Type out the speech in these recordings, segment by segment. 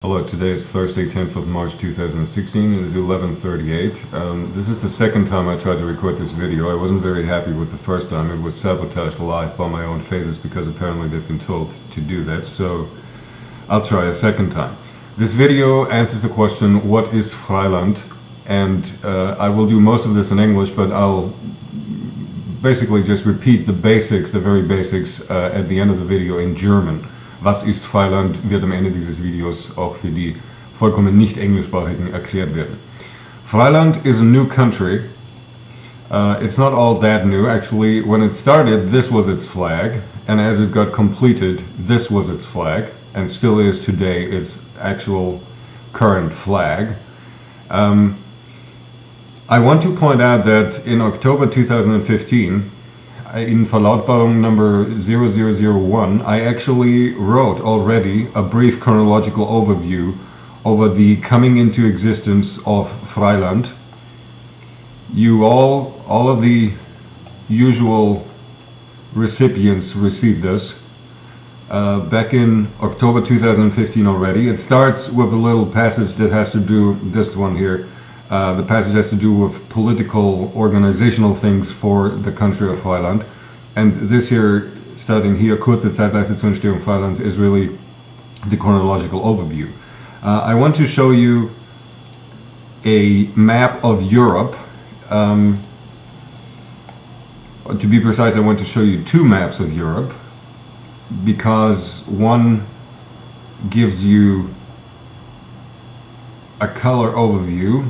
Hello, today is Thursday, 10th of March 2016. It is 11:38. This is the second time I tried to record this video. I wasn't very happy with the first time. It was sabotaged live by my own phases because apparently they've been told to do that. So I'll try a second time. This video answers the question, what is Freiland? And I will do most of this in English, but I'll basically just repeat the basics, the very basics, at the end of the video in German. Was ist Freiland wird am Ende dieses Videos auch für die vollkommen nicht englischsprachigen erklärt werden. Freiland is a new country. It's not all that new. Actually, when it started, this was its flag, and as it got completed, this was its flag, and still is today its actual current flag. I want to point out that in October 2015, in Verlautbarung number 0001, I actually wrote already a brief chronological overview over the coming into existence of Freiland. You all of the usual recipients received this back in October 2015 already. It starts with a little passage that has to do, this one here, the passage has to do with political, organizational things for the country of Freiland. And this here, starting here, kurze Zeitleiste zur Entstehung Freilands, is really the chronological overview. I want to show you a map of Europe. To be precise, I want to show you two maps of Europe, because one gives you a color overview.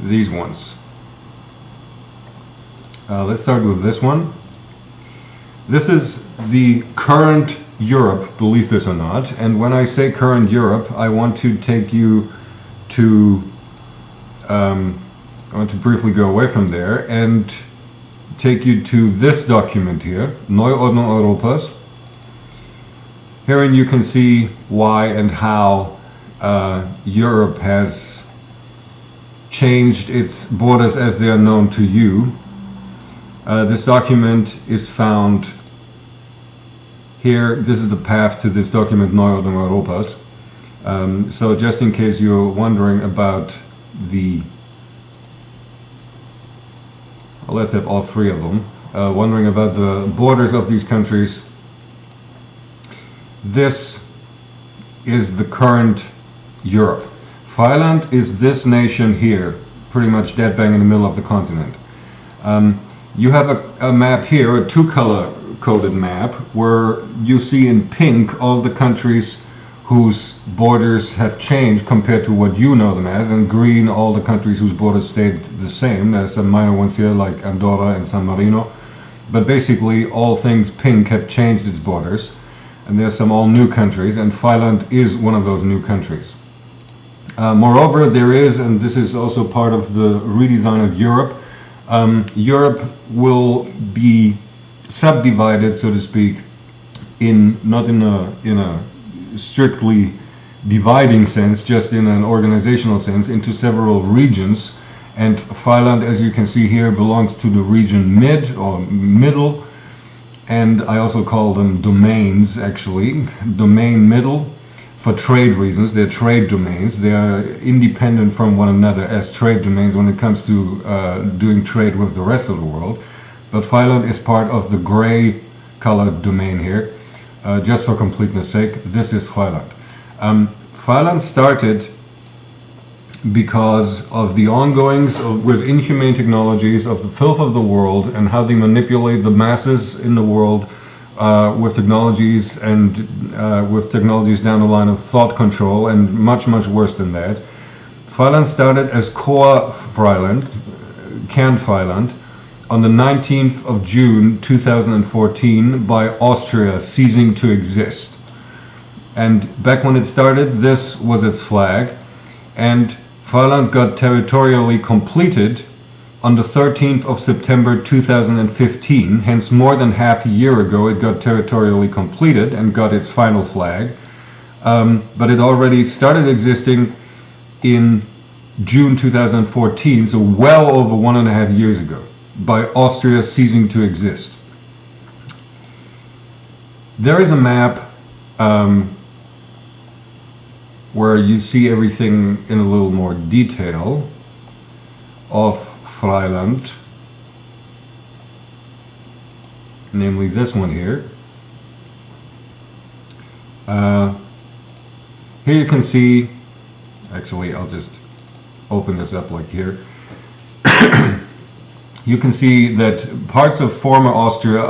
These ones. Let's start with this one. This is the current Europe, believe this or not. And when I say current Europe, I want to take you to, I want to briefly go away from there and take you to this document here, Neuordnung Europas. Herein you can see why and how Europe has changed its borders as they are known to you. This document is found here. This is the path to this document, Neuordnung Europas. So just in case you're wondering about the, well, let's have all three of them, wondering about the borders of these countries, this is the current Europe. Freiland is this nation here, pretty much dead bang in the middle of the continent. You have a map here, a two-color coded map, where you see in pink all the countries whose borders have changed compared to what you know them as, and green all the countries whose borders stayed the same. There's some minor ones here like Andorra and San Marino, but basically all things pink have changed its borders, and there's some all new countries, and Freiland is one of those new countries. Moreover, there is, and this is also part of the redesign of Europe, Europe will be subdivided, so to speak, not in a strictly dividing sense, just in an organizational sense, into several regions. And Freiland, as you can see here, belongs to the region mid or middle, and I also call them domains, actually. Domain middle. For trade reasons, they're trade domains. They are independent from one another as trade domains when it comes to doing trade with the rest of the world. But Freiland is part of the gray colored domain here. Just for completeness sake, this is Freiland. Freiland started because of the ongoings with inhumane technologies, of the filth of the world, and how they manipulate the masses in the world with technologies, and with technologies down the line of thought control, and much worse than that. Freiland started as Core Freiland, Kern Freiland, on the 19th of June 2014 by Austria ceasing to exist. And back when it started, this was its flag, and Freiland got territorially completed on the 13th of September 2015, hence more than half a year ago it got territorially completed and got its final flag. But it already started existing in June 2014, so well over 1.5 years ago, by Austria ceasing to exist. There is a map where you see everything in a little more detail of Freiland, namely this one here. Here you can see, actually I'll just open this up like here. You can see that parts of former Austria,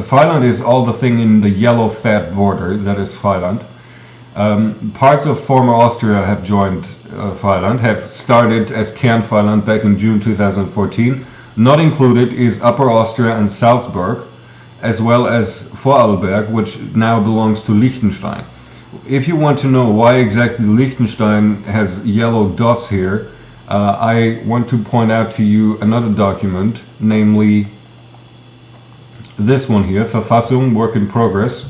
Freiland is all the thing in the yellow fat border, that is Freiland. Parts of former Austria have joined Freiland, have started as Kernfreiland back in June 2014. Not included is Upper Austria and Salzburg, as well as Vorarlberg, which now belongs to Liechtenstein. If you want to know why exactly Liechtenstein has yellow dots here, I want to point out to you another document, namely this one here, Verfassung, work in progress.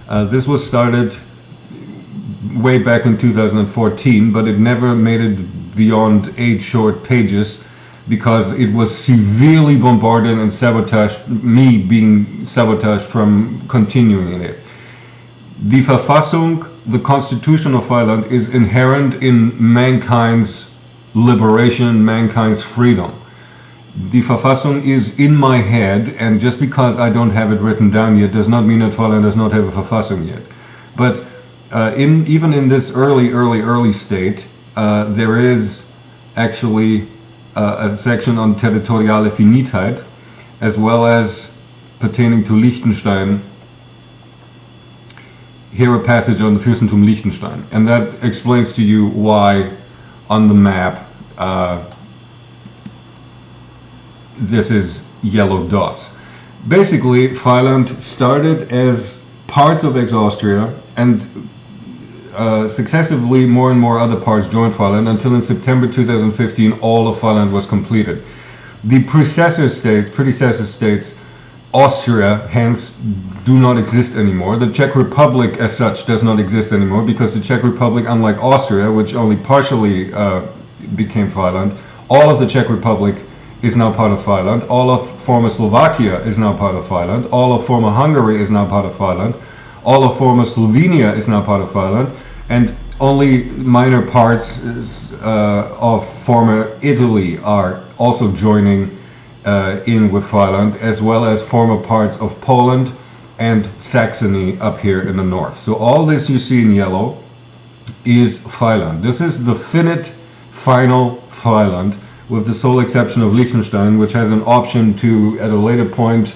This was started way back in 2014, but it never made it beyond 8 short pages because it was severely bombarded and sabotaged, me being sabotaged from continuing in it. The Verfassung, the Constitution of Freiland, is inherent in mankind's liberation, mankind's freedom. The Verfassung is in my head, and just because I don't have it written down yet does not mean that Freiland does not have a Verfassung yet. But even in this early state, there is actually a section on territoriale Finitheit, as well as pertaining to Liechtenstein. Here a passage on the Fürstentum Liechtenstein, and that explains to you why on the map this is yellow dots. Basically, Freiland started as parts of ex-Austria, and successively more and more other parts joined Freiland until in September 2015 all of Freiland was completed. The predecessor states, Austria, hence, do not exist anymore. The Czech Republic as such does not exist anymore because the Czech Republic, unlike Austria, which only partially became Freiland, all of the Czech Republic is now part of Freiland. All of former Slovakia is now part of Freiland. All of former Hungary is now part of Freiland. All of former Slovenia is now part of Freiland. And only minor parts of former Italy are also joining in with Freiland, as well as former parts of Poland and Saxony up here in the north. So all this you see in yellow is Freiland. This is the finite final Freiland, with the sole exception of Liechtenstein, which has an option to, at a later point,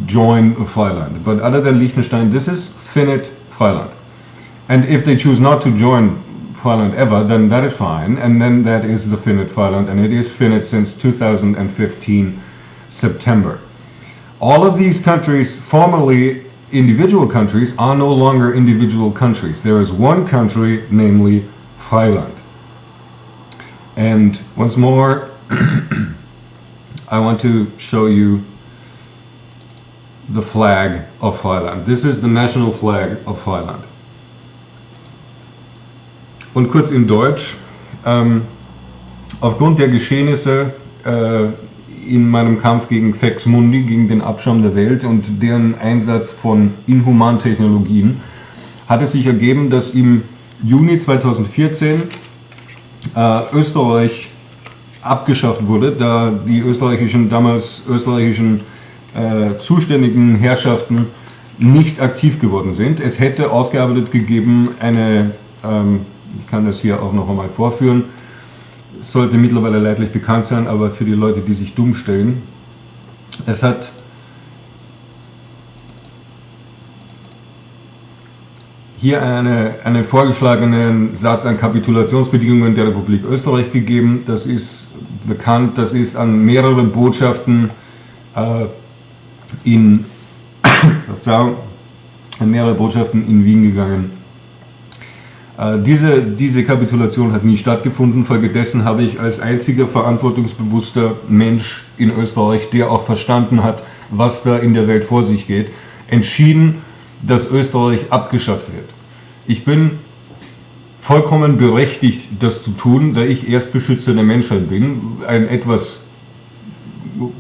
join Freiland. But other than Liechtenstein, this is finite Freiland. And if they choose not to join Freiland ever, then that is fine, and then that is the finite Freiland, and it is finite since 2015 September. All of these countries, formerly individual countries, are no longer individual countries. There is one country, namely Freiland. And once more, I want to show you the flag of Freiland. This is the national flag of Freiland. Und kurz in Deutsch, aufgrund der Geschehnisse in meinem Kampf gegen Fex Mundi, gegen den Abschaum der Welt und deren Einsatz von Inhumantechnologien, hat es sich ergeben, dass im Juni 2014 Österreich abgeschafft wurde, da die damals österreichischen zuständigen Herrschaften nicht aktiv geworden sind. Es hätte ausgearbeitet gegeben eine, ich kann das hier auch noch einmal vorführen, es sollte mittlerweile leidlich bekannt sein, aber für die Leute, die sich dumm stellen, es hat hier einen vorgeschlagenen Satz an Kapitulationsbedingungen der Republik Österreich gegeben. Das ist bekannt, das ist an mehrere Botschaften in Wien gegangen. Diese Kapitulation hat nie stattgefunden, folgedessen habe ich als einziger verantwortungsbewusster Mensch in Österreich, der auch verstanden hat, was da in der Welt vor sich geht, entschieden, dass Österreich abgeschafft wird. Ich bin vollkommen berechtigt, das zu tun, da ich Erstbeschützer der Menschheit bin, ein etwas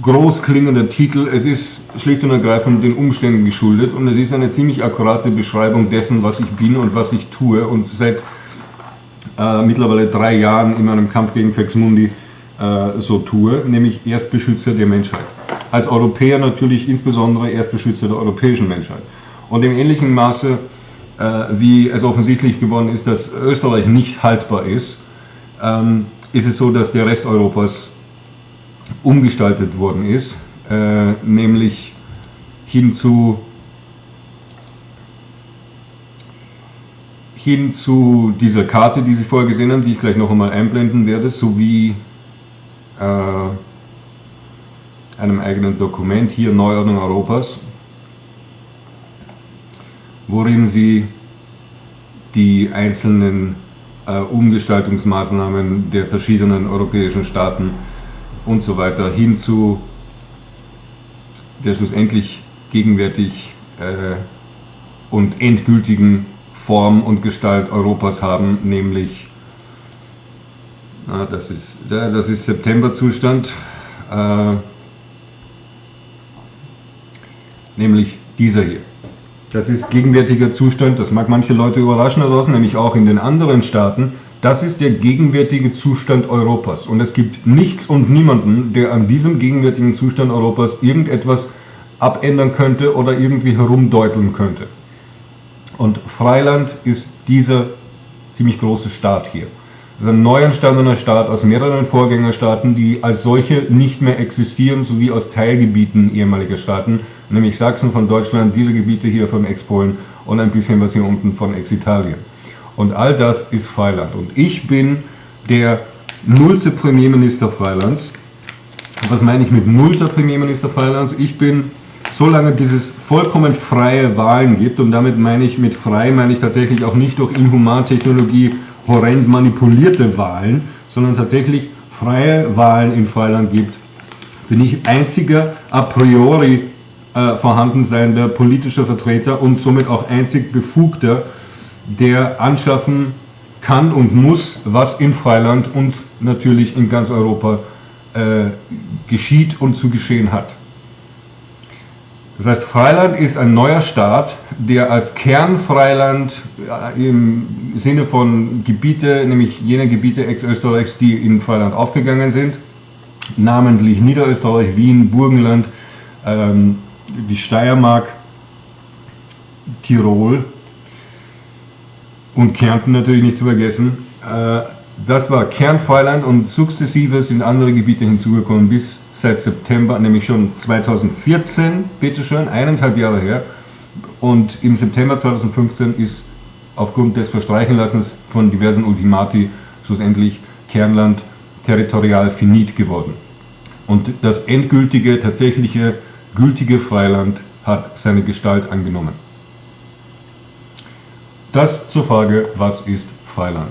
groß klingender Titel. Es ist schlicht und ergreifend den Umständen geschuldet und es ist eine ziemlich akkurate Beschreibung dessen, was ich bin und was ich tue und seit mittlerweile 3 Jahren in meinem Kampf gegen Faxmundi so tue, nämlich Erstbeschützer der Menschheit. Als Europäer natürlich insbesondere Erstbeschützer der europäischen Menschheit. Und im ähnlichen Maße, wie es offensichtlich geworden ist, dass Österreich nicht haltbar ist, ist es so, dass der Rest Europas umgestaltet worden ist, nämlich hin zu dieser Karte, die Sie vorher gesehen haben, die ich gleich noch einmal einblenden werde, sowie einem eigenen Dokument, hier Neuordnung Europas, worin Sie die einzelnen Umgestaltungsmaßnahmen der verschiedenen europäischen Staaten und so weiter hin zu der schlussendlich gegenwärtig und endgültigen Form und Gestalt Europas haben, nämlich, das ist Septemberzustand, nämlich dieser hier. Das ist gegenwärtiger Zustand, das mag manche Leute überraschen da draußen, nämlich auch in den anderen Staaten. Das ist der gegenwärtige Zustand Europas und es gibt nichts und niemanden, der an diesem gegenwärtigen Zustand Europas irgendetwas abändern könnte oder irgendwie herumdeuteln könnte. Und Freiland ist dieser ziemlich große Staat hier. Das ist ein neu entstandener Staat aus mehreren Vorgängerstaaten, die als solche nicht mehr existieren, sowie aus Teilgebieten ehemaliger Staaten, nämlich Sachsen von Deutschland, diese Gebiete hier von Ex-Polen und ein bisschen was hier unten von Ex-Italien. Und all das ist Freiland. Und ich bin der 0. Premierminister Freilands. Was meine ich mit 0. Premierminister Freilands? Ich bin, solange bis es vollkommen freie Wahlen gibt, und damit meine ich mit frei, meine ich tatsächlich auch nicht durch Inhumantechnologie horrend manipulierte Wahlen, sondern tatsächlich freie Wahlen in Freiland gibt, bin ich einziger a priori vorhanden seiender politischer Vertreter und somit auch einzig Befugter, der anschaffen kann und muss, was in Freiland und natürlich in ganz Europa geschieht und zu geschehen hat. Das heißt, Freiland ist ein neuer Staat, der als Kernfreiland im Sinne von Gebiete, nämlich jene Gebiete Ex-Österreichs, die in Freiland aufgegangen sind, namentlich Niederösterreich, Wien, Burgenland, die Steiermark, Tirol und Kärnten natürlich nicht zu vergessen. Das war Kernfreiland und sukzessive sind andere Gebiete hinzugekommen bis seit September, nämlich schon 2014, bitteschön, 1,5 Jahre her. Und im September 2015 ist aufgrund des Verstreichenlassens von diversen Ultimati schlussendlich Kernland territorial finit geworden. Und das endgültige, tatsächliche, gültige Freiland hat seine Gestalt angenommen. Das zur Frage, was ist Freiland?